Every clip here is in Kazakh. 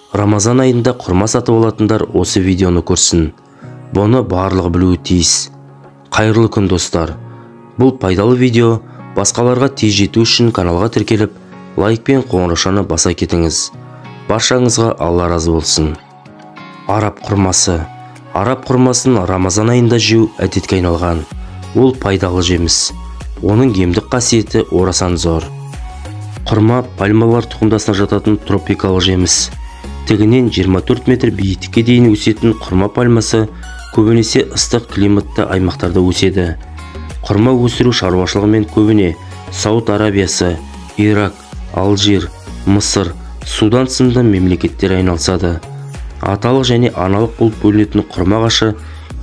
Рамазан айында құрма сатып алатындар осы видеоны көрсін. Бұны барлығы білуі тиіс. Қайырлы күн достар. Бұл пайдалы видео басқаларға тез жету үшін каналға тіркеліп, лайк пен қоңыраушаны баса кетіңіз. Баршаңызға Алла разы болсын. Араб құрмасы. Араб құрмасын Рамазан айында жеу әдетке айналған. Ол пайдалы жеміс. Оның емдік қасиеті орасан зор. Құрма пальмалар тұқымдасына жататын тропикалық жеміс. Тігінен 24 метр биіктікке дейін өсетін құрма пальмасы көбінесе ыстық климатты аймақтарда өседі. Құрма өсіру шаруашылығымен көбіне Сауд Арабиясы, Ирак, Алжир, Мысыр, Судан сынды мемлекеттер айналысады. Аталық және аналық болып бөлінетін құрма ағашы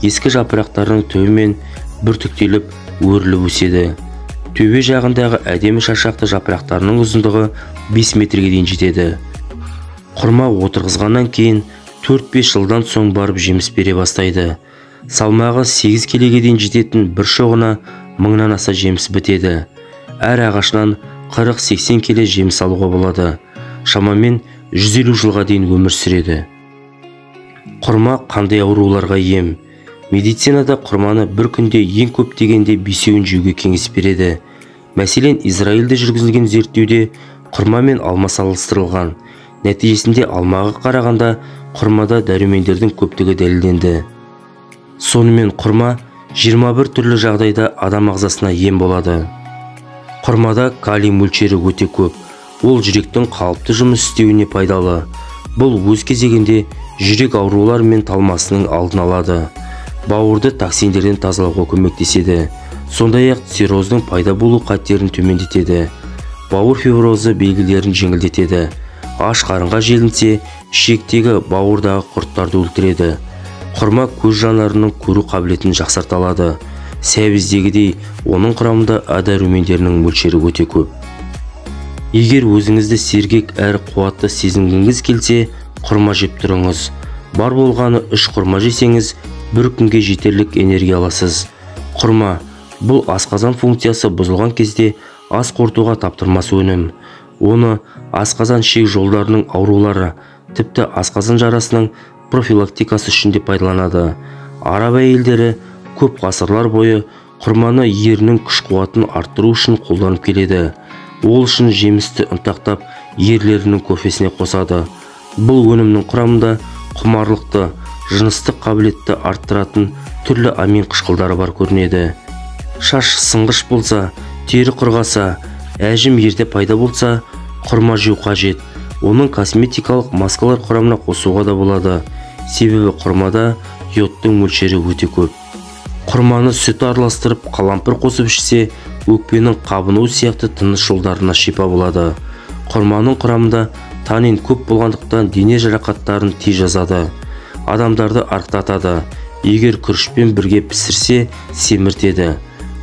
ескі жапырақтарының түбімен бүртіктеліп, өріліп өседі. Төбе жағындағы әдемі шашақты жапырақтарының ұзындығы 5 метрге дейін жетеді. Құрма отырғызғаннан кейін 4-5 жылдан соң барып жеміс бере бастайды. Салмағы 8 келеге дейін жететін бір шоғына 1000-нан аса жеміс бітеді. Әр ағашынан 40-80 келе жеміс алуға болады. Шамамен 150 жылға дейін өмір сүреді. Құрма қандай ауруларға ем? Медицинада құрманы бір күнде ең көп дегенде 5-еуін жеуге кеңес береді. Мәселен, Израильде жүргізілген зерттеуде құрма мен алма салыстырылған. Нәтижесінде алмаға қарағанда құрмада дәрумендердің көптігі дәлелденді. Сонымен құрма 21 түрлі жағдайда адам ағзасына ем болады. Құрмада калий мөлшері өте көп. Ол жүректің қалыпты жұмыс істеуіне пайдалы. Бұл өз кезегінде жүрек аурулар мен талмасының алдын алады. Бауырды токсиндерден тазалауға көмектеседі. Сондай-ақ цирроздың пайда болу қатерін төмендетеді. Бауыр фиброзы белгілерін жеңілдетеді. Аш қарынға желінсе, ішектегі бауырдағы құрттарды өлтіреді. Құрма көз жанарының көру қабілетін жақсарталады. Сәбіздегідей, оның құрамында А дәрумендерінің мөлшері өте көп. Егер өзіңізді сергек әрі қуатты сезінгіңіз келсе, құрма жеп тұрыңыз. Бар болғаны 3 құрма жесеңіз, бір күнге жетерлік энергия аласыз. Құрма бұл асқазан функциясы бұзылған кезде ас қорытуға таптырмас өнім. Оны асқазан ішек жолдарының аурулары, тіпті асқазан жарасының профилактикасы үшін де пайдаланады. Араб әйелдері көп ғасырлар бойы құрманы ерінің күш-қуатын арттыру үшін қолданып келеді. Ол үшін жемісті ұнтақтап, ерлерінің кофесіне қосады. Бұл өнімнің құрамында құмарлықты, жыныстық қабілетті арттыратын түрлі амин қышқылдары бар көрінеді. Шаш сынғыш болса, тері құрғаса, әжім ерте пайда болса, құрма жеу қажет. Оның косметикалық маскалар құрамына қосуға да болады. Себебі құрмада йодтың мөлшері өте көп. Құрманы сүт араластырып, қалампыр қосып ішсе, өкпенің қабыну сияқты тыныс жолдарына шипа болады. Құрманың құрамында танин көп болғандықтан дене жарақаттарын тез жазады. Адамдарды арықтатады. Егер күрішпен бірге пісірсе, семіртеді.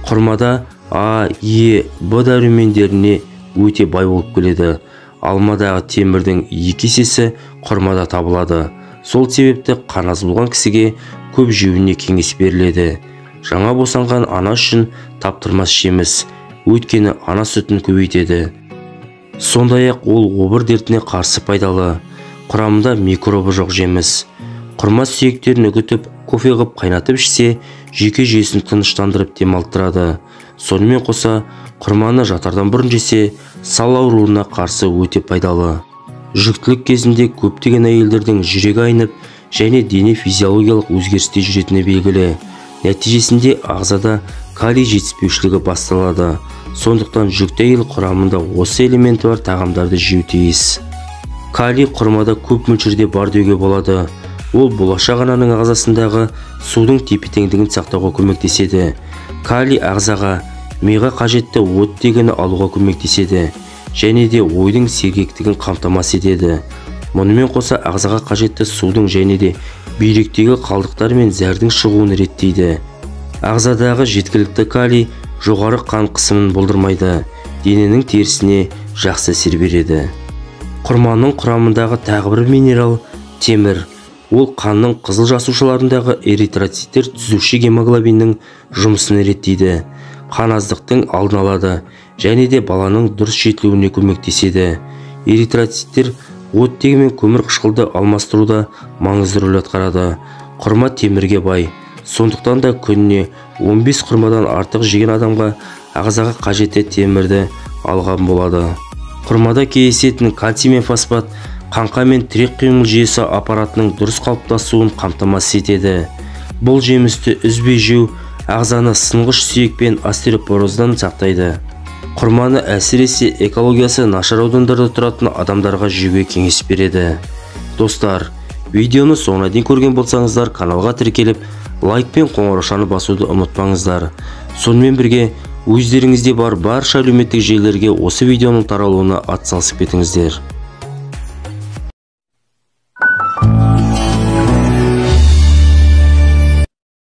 Құрмада А, Е, Б дәрумендеріне өте бай болып келеді. Алмадағы темірдің 2 есесі құрмада табылады. Сол себепті қан аз болған кісіге көп жеуіне кеңес беріледі. Жаңа босанған ана үшін таптырмас жеміс, өйткені ана сүтін көбейтеді. Сондай-ақ ол обыр дертіне қарсы пайдалы. Құрамында микробы жоқ жеміс. Құрма сүйектерін үгітіп, кофе қып қайнатып ішсе, жүйке жүйесін тыныштандырып демалттырады. Сонымен қоса, құрманы жатардан бұрын жесе, сал ауруына қарсы өте пайдалы. Жүктілік кезінде көптеген әйелдердің жүрегі айнып, және дене физиологиялық өзгерісте жүретіні белгілі. Нәтижесінде ағзада калий жетіспеушілігі басталады. Сондықтан жүкті әйел құрамында осы элементі бар тағамдарды жеу тиіс. Калий құрмада көп мөлшерде бар деуге болады. Ол болашақ ананың ағзасындағы судың тепе-теңдігін сақтауға көмектеседі. Калий ағзаға, миға қажетті оттегіні алуға көмектеседі, және де ойдың сергектігін қамтамасыз етеді. Мұнымен қоса ағзаға қажетті судың және де бүйректегі қалдықтар мен зәрдің шығуын реттейді. Ағзадағы жеткілікті калий жоғары қан қысымын болдырмайды, дененің терісіне жақсы әсер береді. Құрманың құрамындағы тағы бір минерал темір. Ол қанның қызыл жасушаларындағы эритроциттер түзуші гемоглобиннің жұмысын реттейді. Қан аздықтың алдын алады және де баланың дұрыс жетілуіне көмектеседі. Эритроциттер оттегі мен көмір қышқылды алмастыруда маңызды рөл атқарады. Құрма темірге бай, сондықтан да күніне 15 құрмадан артық жеген адамға ағзаға қажетті темірді алған болады. Құрмада кездесетін кальций мен фосфат қаңқа мен тірек қимыл жүйесі аппаратының дұрыс қалыптасуын қамтамасыз етеді. Бұл жемісті үзбей жеу ағзаны сынғыш сүйек пен остеропороздан сақтайды. Құрманы әсіресе экологиясы нашар аудандарда тұратын адамдарға жеуге кеңес береді. Достар, видеоны соңына дейін көрген болсаңыздар, каналға тіркеліп, лайк пен қоңыраушаны басуды ұмытпаңыздар. Сонымен бірге өздеріңізде бар барша әлеуметтік желілерге осы видеоның таралуына атсалысып кетіңіздер.